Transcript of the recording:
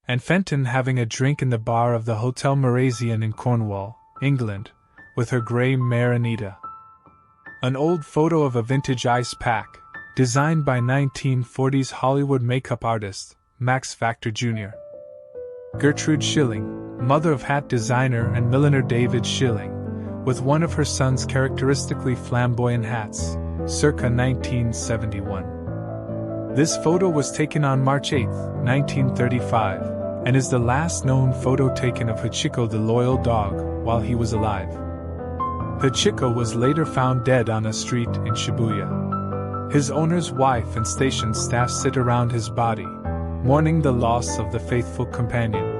and Fenton having a drink in the bar of the Hotel Merasian in Cornwall, England, with her grey mare Anita. An old photo of a vintage ice pack, designed by 1940s Hollywood makeup artist, Max Factor Jr. Gertrude Schilling, mother of hat designer and milliner David Schilling, with one of her son's characteristically flamboyant hats, circa 1971. This photo was taken on March 8, 1935, and is the last known photo taken of Hachiko the loyal dog while he was alive. Hachiko was later found dead on a street in Shibuya. His owner's wife and station staff sit around his body, mourning the loss of the faithful companion.